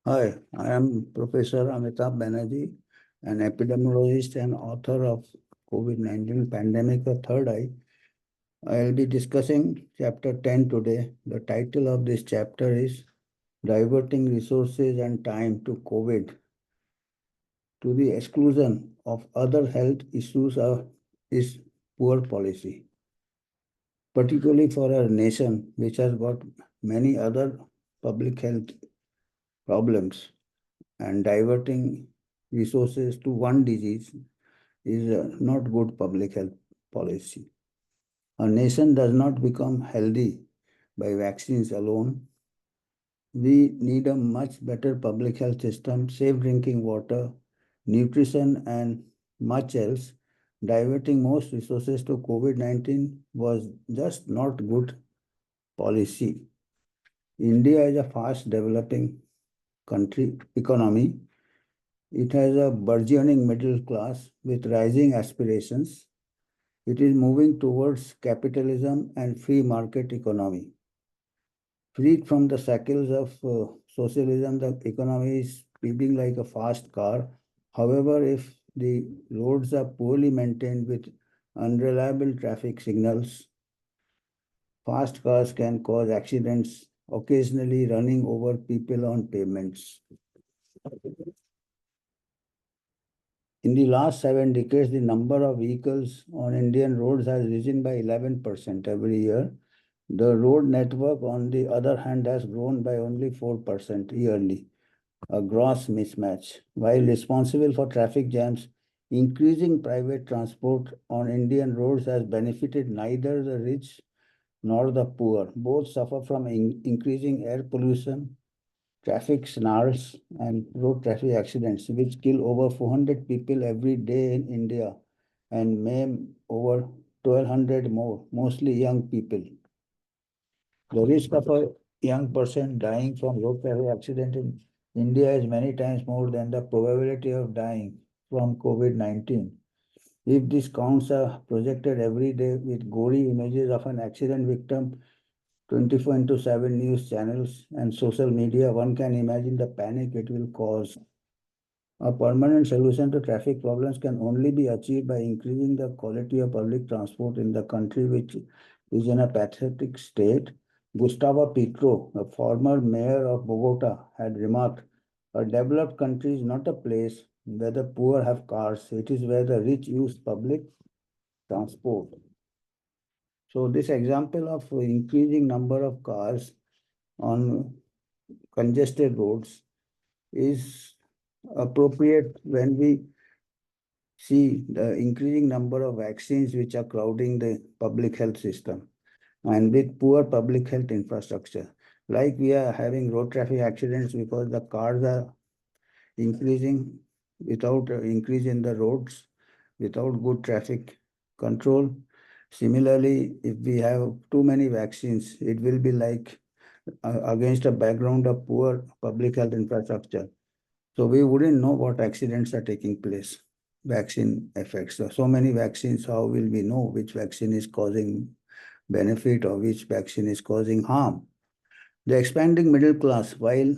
Hi, I am Professor Amitabh Banerjee, an epidemiologist and author of COVID-19 Pandemic, a Third Eye. I'll be discussing Chapter 10 today. The title of this chapter is Diverting Resources and Time to COVID to the exclusion of other health issues is poor policy, particularly for a nation which has got many other public health problems, and diverting resources to one disease is not good public health policy. A nation does not become healthy by vaccines alone. We need a much better public health system, safe drinking water, nutrition, and much else. Diverting most resources to COVID-19 was just not good policy. India is a fast developing country economy. It has a burgeoning middle class with rising aspirations. It is moving towards capitalism and free market economy. Freed from the shackles of socialism, the economy is speeding like a fast car. However, if the roads are poorly maintained with unreliable traffic signals, fast cars can cause accidents, occasionally running over people on pavements. In the last 7 decades, the number of vehicles on Indian roads has risen by 11% every year. The road network, on the other hand, has grown by only 4% yearly, a gross mismatch. While responsible for traffic jams, increasing private transport on Indian roads has benefited neither the rich nor the poor. Both suffer from increasing air pollution, traffic snarls, and road traffic accidents, which kill over 400 people every day in India and maim over 1,200 more, mostly young people. The risk of a young person dying from road traffic accident in India is many times more than the probability of dying from COVID-19. If these counts are projected every day with gory images of an accident victim, 24 into 7 news channels and social media, one can imagine the panic it will cause. A permanent solution to traffic problems can only be achieved by increasing the quality of public transport in the country, which is in a pathetic state. Gustavo Petro, a former mayor of Bogota, had remarked, a developed country is not a place where the poor have cars, it is where the rich use public transport. So this example of increasing number of cars on congested roads is appropriate when we see the increasing number of vaccines which are crowding the public health system and with poor public health infrastructure. Like we are having road traffic accidents because the cars are increasing without increase in the roads, without good traffic control. Similarly, if we have too many vaccines, it will be like against a background of poor public health infrastructure. So we wouldn't know what accidents are taking place, vaccine effects. So many vaccines, how will we know which vaccine is causing benefit or which vaccine is causing harm? The expanding middle class, while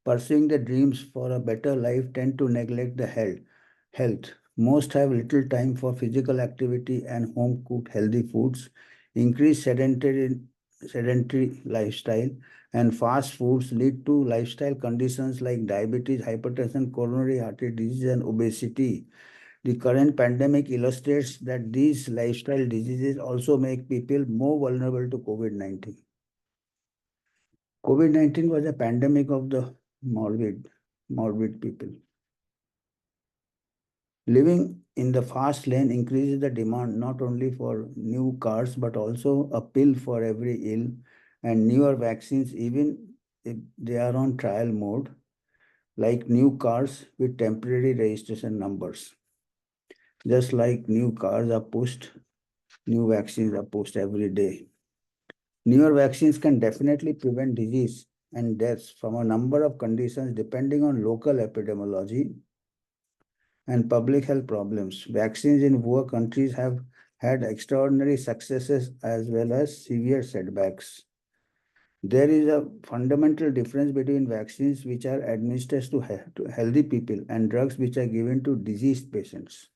pursuing the dreams for a better life, tend to neglect the health. Most have little time for physical activity and home cooked healthy foods. Increased sedentary lifestyle and fast foods lead to lifestyle conditions like diabetes, hypertension, coronary artery disease, and obesity. The current pandemic illustrates that these lifestyle diseases also make people more vulnerable to COVID-19. COVID-19 was a pandemic of the morbid people. Living in the fast lane increases the demand not only for new cars but also a pill for every ill and newer vaccines, even if they are on trial mode, like new cars with temporary registration numbers. Just like new cars are pushed, new vaccines are pushed every day. Newer vaccines can definitely prevent disease and deaths from a number of conditions depending on local epidemiology and public health problems. Vaccines in poor countries have had extraordinary successes as well as severe setbacks. There is a fundamental difference between vaccines which are administered to healthy people and drugs which are given to diseased patients.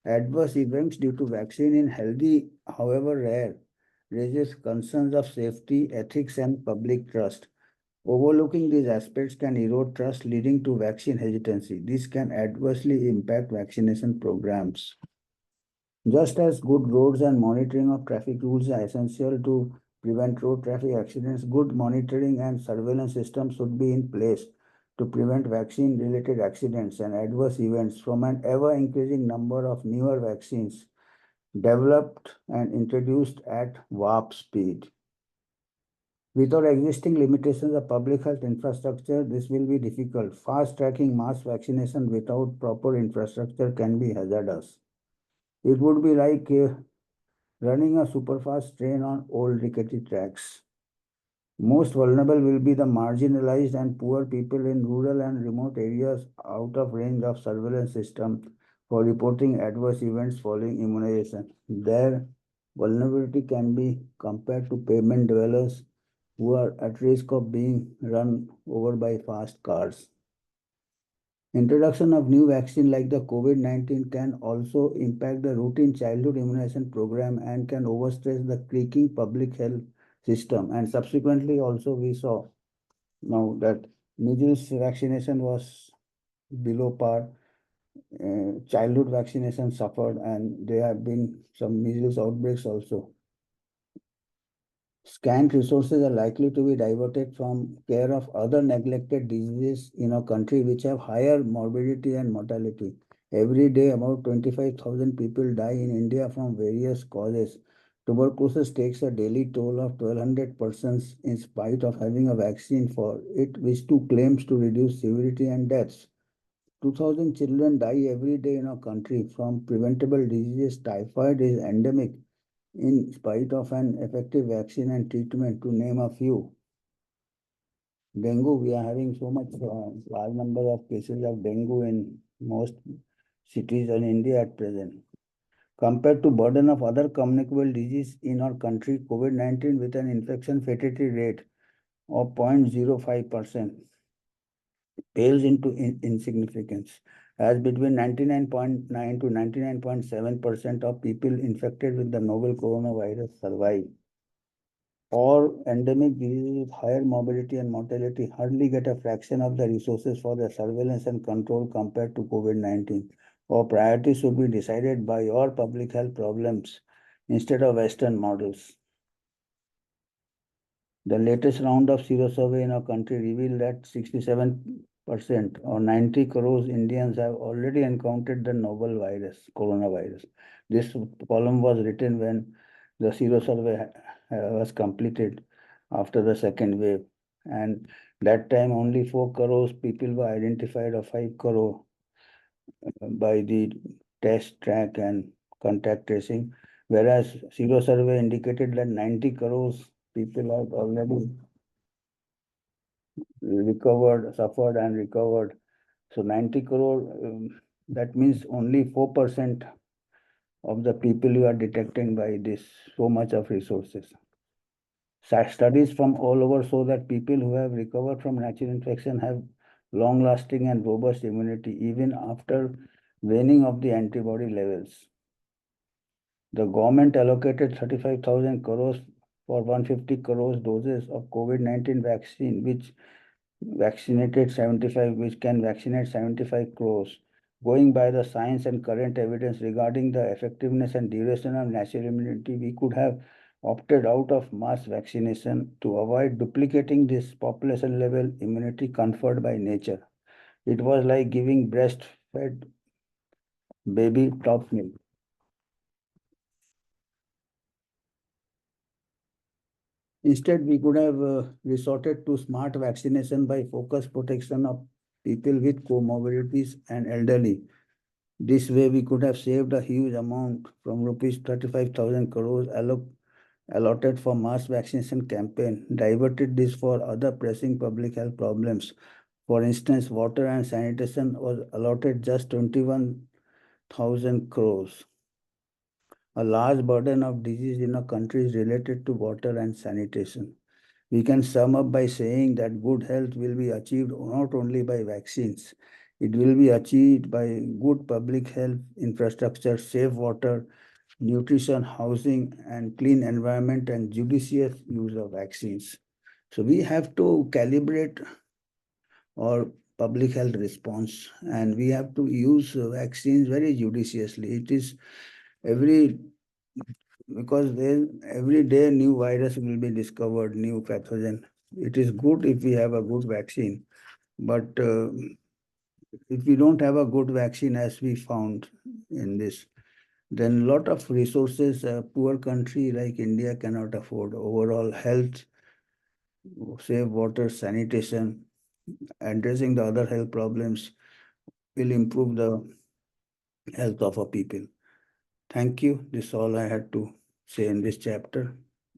Adverse events due to vaccine in healthy, however rare, raises concerns of safety, ethics, and public trust. Overlooking these aspects can erode trust, leading to vaccine hesitancy. This can adversely impact vaccination programs. Just as good roads and monitoring of traffic rules are essential to prevent road traffic accidents, good monitoring and surveillance systems should be in place to prevent vaccine related accidents and adverse events from an ever increasing number of newer vaccines developed and introduced at warp speed. Without existing limitations of public health infrastructure, this will be difficult. Fast tracking mass vaccination without proper infrastructure can be hazardous. It would be like running a superfast train on old rickety tracks. Most vulnerable will be the marginalized and poor people in rural and remote areas out of range of surveillance system for reporting adverse events following immunization. Their vulnerability can be compared to pavement dwellers who are at risk of being run over by fast cars. Introduction of new vaccine like the COVID-19 can also impact the routine childhood immunization program and can overstress the creaking public health system. And subsequently, also we saw now that measles vaccination was below par. Childhood vaccination suffered, and there have been some measles outbreaks also. Scant resources are likely to be diverted from care of other neglected diseases in a country which have higher morbidity and mortality. Every day, about 25,000 people die in India from various causes. Tuberculosis takes a daily toll of 1,200 persons in spite of having a vaccine for it, which too claims to reduce severity and deaths. 2,000 children die every day in our country from preventable diseases. Typhoid is endemic in spite of an effective vaccine and treatment, to name a few. Dengue, we are having so much large number of cases of dengue in most cities in India at present. Compared to burden of other communicable disease in our country, COVID-19 with an infection fatality rate of 0.05% pales into insignificance, as between 99.9 to 99.7% of people infected with the novel coronavirus survive. Or endemic diseases with higher morbidity and mortality hardly get a fraction of the resources for their surveillance and control compared to COVID-19. Our priorities should be decided by your public health problems instead of Western models. The latest round of sero survey in our country revealed that 67% or 90 crores Indians have already encountered the novel virus, coronavirus. This column was written when the sero survey was completed after the second wave. And that time only 4 crores people were identified or 5 crore by the test track and contact tracing, whereas sero survey indicated that 90 crores people have already recovered, suffered and recovered. So 90 crore, that means only 4% of the people you are detecting by this, so much of resources. Studies from all over show that people who have recovered from natural infection have long-lasting and robust immunity even after waning of the antibody levels. The government allocated 35,000 crores for 150 crores doses of COVID-19 vaccine, which can vaccinate 75 crores. Going by the science and current evidence regarding the effectiveness and duration of natural immunity, we could have opted out of mass vaccination to avoid duplicating this population level immunity conferred by nature. It was like giving breastfed baby top milk. Instead, we could have resorted to smart vaccination by focused protection of people with comorbidities and elderly. This way, we could have saved a huge amount from rupees 35,000 crores allotted for mass vaccination campaign, diverted this for other pressing public health problems. For instance, water and sanitation was allotted just 21,000 crores. A large burden of disease in a country is related to water and sanitation. We can sum up by saying that good health will be achieved not only by vaccines, it will be achieved by good public health infrastructure, safe water, nutrition, housing, and clean environment, and judicious use of vaccines. So we have to calibrate our public health response, and we have to use vaccines very judiciously. It is every because then every day new virus will be discovered, new pathogen. It is good if we have a good vaccine, but if we don't have a good vaccine, as we found in this, then a lot of resources a poor country like India cannot afford. Overall health, safe water, sanitation, addressing the other health problems will improve the health of our people. Thank you. This is all I had to say in this chapter.